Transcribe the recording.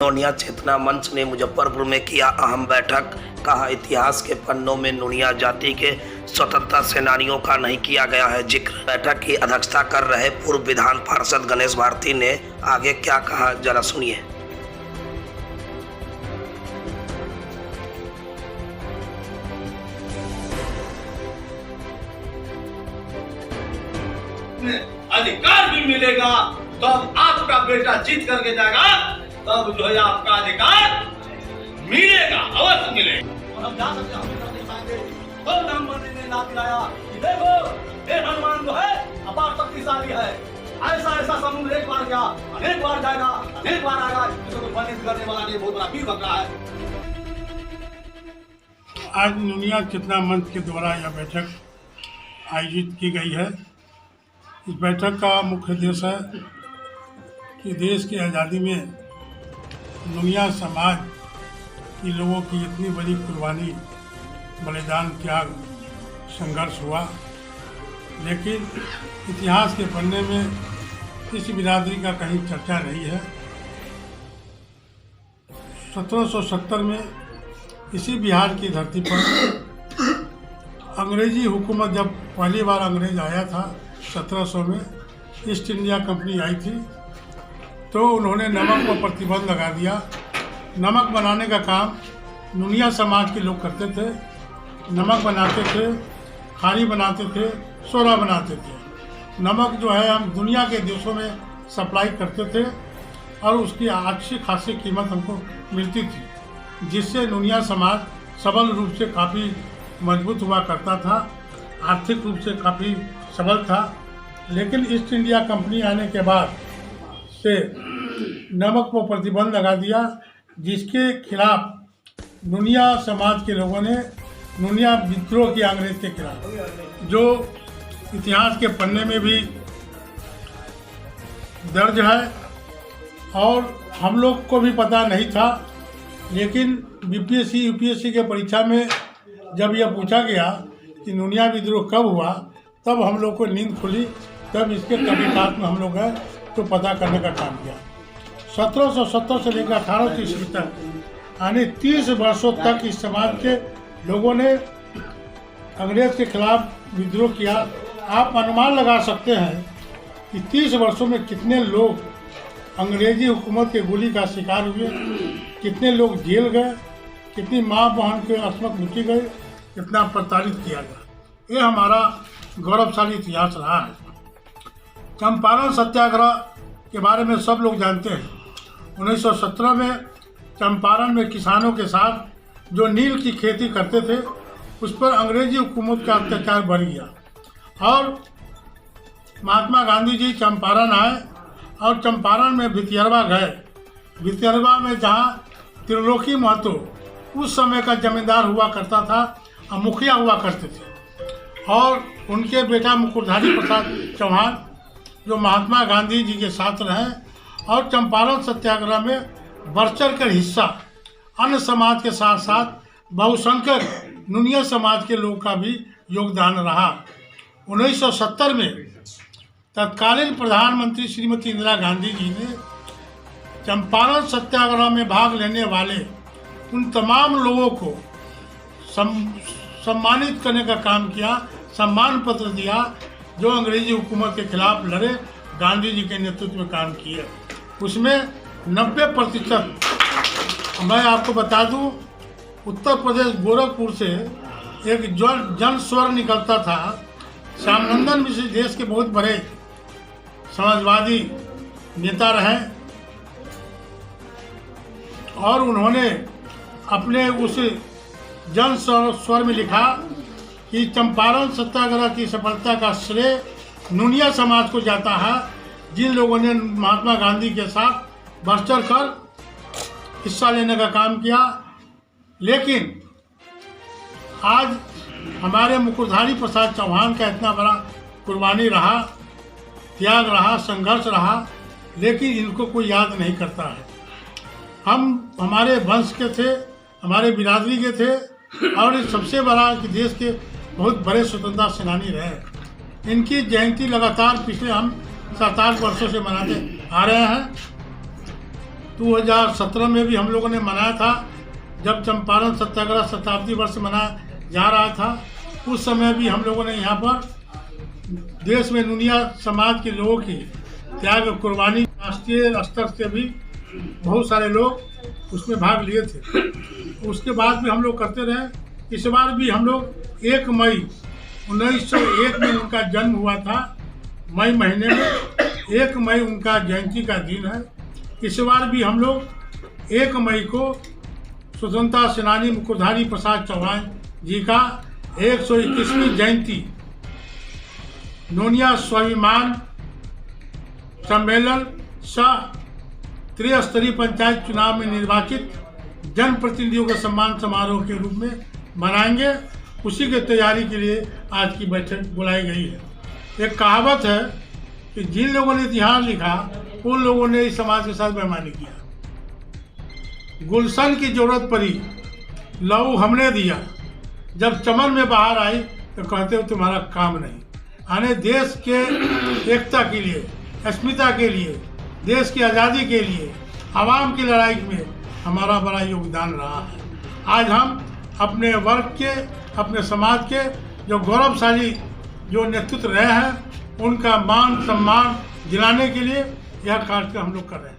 नोनिया चेतना मंच ने मुजफ्फरपुर में किया अहम बैठक। कहा, इतिहास के पन्नों में नोनिया जाति के स्वतंत्रता सेनानियों का नहीं किया गया है जिक्र। बैठक की अध्यक्षता कर रहे पूर्व विधान पार्षद गणेश भारती ने आगे क्या कहा, जरा सुनिए। अधिकार भी मिलेगा तब आपका बेटा जीत करके जाएगा, तब जो है आपका अधिकार मिलेगा, अवश्य मिलेगा। और हम जा सकते हैं, तो राम मंदिर ने नाम दिलाया कि देखो ये हनुमान जो है अपार शक्तिशाली है, ऐसा ऐसा समुद्र एक बार गया, अनेक बार जाएगा, अनेक बार आएगा, इसको तो वर्णित करने वाला नहीं, बहुत बड़ा वीर बन रहा है। आज नोनिया चेतना मंच के द्वारा यह बैठक आयोजित की गई है। इस बैठक का मुख्य उद्देश्य है कि देश की आज़ादी में नोनिया समाज के लोगों की इतनी बड़ी कुर्बानी, बलिदान, त्याग, संघर्ष हुआ, लेकिन इतिहास के पन्ने में इस बिरादरी का कहीं चर्चा नहीं है। 1770 में इसी बिहार की धरती पर अंग्रेजी हुकूमत, जब पहली बार अंग्रेज आया था 1700 में, ईस्ट इंडिया कंपनी आई थी, तो उन्होंने नमक पर प्रतिबंध लगा दिया। नमक बनाने का काम नोनिया समाज के लोग करते थे। नमक बनाते थे, खारी बनाते थे, सोना बनाते थे। नमक जो है हम दुनिया के देशों में सप्लाई करते थे और उसकी अच्छी खासी कीमत हमको मिलती थी, जिससे नोनिया समाज सबल रूप से काफ़ी मजबूत हुआ करता था, आर्थिक रूप से काफ़ी सबल था। लेकिन ईस्ट इंडिया कंपनी आने के बाद से नमक पर प्रतिबंध लगा दिया, जिसके खिलाफ नोनिया समाज के लोगों ने नोनिया विद्रोह किया अंग्रेज के खिलाफ, जो इतिहास के पन्ने में भी दर्ज है और हम लोग को भी पता नहीं था। लेकिन बीपीएससी यूपीएससी के परीक्षा में जब यह पूछा गया कि नोनिया विद्रोह कब हुआ, तब हम लोग को नींद खुली। तब इसके तहकीकात में हम लोग गए तो पता करने का काम किया। 1770 से लेकर 1800 ईस्वी तक, यानी 30 वर्षों तक इस समाज के लोगों ने अंग्रेज के खिलाफ विद्रोह किया। आप अनुमान लगा सकते हैं कि 30 वर्षों में कितने लोग अंग्रेजी हुकूमत के गोली का शिकार हुए, कितने लोग जेल गए, कितनी माँ बहन के अस्मक मिटी गए, कितना प्रताड़ित किया गया। ये हमारा गौरवशाली इतिहास रहा है। चंपारण सत्याग्रह के बारे में सब लोग जानते हैं। 1917 में चंपारण में किसानों के साथ जो नील की खेती करते थे, उस पर अंग्रेजी हुकूमत का अत्याचार बढ़ गया और महात्मा गांधी जी चंपारण आए और चंपारण में भितियरवा गए। भितियरवा में जहाँ त्रिलोकी महतो उस समय का जमींदार हुआ करता था और मुखिया हुआ करते थे, और उनके बेटा मुकुटधारी प्रसाद चौहान जो महात्मा गांधी जी के साथ रहे और चंपारण सत्याग्रह में बढ़ चढ़ कर हिस्सा, अन्य समाज के साथ साथ बहुसंख्यक नोनिया समाज के लोग का भी योगदान रहा। 1970 में तत्कालीन प्रधानमंत्री श्रीमती इंदिरा गांधी जी ने चंपारण सत्याग्रह में भाग लेने वाले उन तमाम लोगों को सम्मानित करने का काम किया, सम्मान पत्र दिया, जो अंग्रेजी हुकूमत के खिलाफ लड़े, गांधी जी के नेतृत्व में काम किए। उसमें 90%, मैं आपको बता दूं, उत्तर प्रदेश गोरखपुर से एक जन स्वर निकलता था। श्यामनंदन मिश्र देश के बहुत बड़े समाजवादी नेता रहे और उन्होंने अपने उस जन स्वर में लिखा कि चंपारण सत्याग्रह की सफलता का श्रेय नोनिया समाज को जाता है, जिन लोगों ने महात्मा गांधी के साथ बढ़ चढ़ कर हिस्सा लेने का काम किया। लेकिन आज हमारे मुकुटधारी प्रसाद चौहान का इतना बड़ा कुर्बानी रहा, त्याग रहा, संघर्ष रहा, लेकिन इनको कोई याद नहीं करता है। हम हमारे वंश के थे, हमारे बिरादरी के थे और सबसे बड़ा कि देश के बहुत बड़े स्वतंत्रता सेनानी रहे। इनकी जयंती लगातार पिछले हम 7-8 वर्षों से मनाते आ रहे हैं। 2017 में भी हम लोगों ने मनाया था, जब चंपारण सत्याग्रह शताब्दी वर्ष मनाया जा रहा था। उस समय भी हम लोगों ने यहाँ पर देश में नुनिया समाज के लोगों की त्याग और कुर्बानी, राष्ट्रीय स्तर से भी बहुत सारे लोग उसमें भाग लिए थे। उसके बाद भी हम लोग करते रहे। इस बार भी हम लोग 1 मई 1901 में उनका जन्म हुआ था। मई महीने में 1 मई उनका जयंती का दिन है। इस बार भी हम लोग 1 मई को स्वतंत्रता सेनानी मुकुटधारी प्रसाद चौहान जी का 121वीं जयंती नोनिया स्वाभिमान सम्मेलन सह त्रिस्तरीय पंचायत चुनाव में निर्वाचित जनप्रतिनिधियों के सम्मान समारोह के रूप में मनाएंगे। उसी की तैयारी के लिए आज की बैठक बुलाई गई है। एक कहावत है कि जिन लोगों ने इतिहास लिखा उन लोगों ने इस समाज के साथ बेईमानी किया। गुलशन की जरूरत पड़ी, लहू हमने दिया, जब चमन में बाहर आई तो कहते हो तुम्हारा काम नहीं। यानी देश के एकता के लिए, अस्मिता के लिए, देश की आज़ादी के लिए, आवाम की लड़ाई में हमारा बड़ा योगदान रहा है। आज हम अपने वर्ग के, अपने समाज के जो गौरवशाली जो नेतृत्व रहे हैं उनका मान सम्मान दिलाने के लिए यह कार्यक्रम हम लोग कर रहे हैं।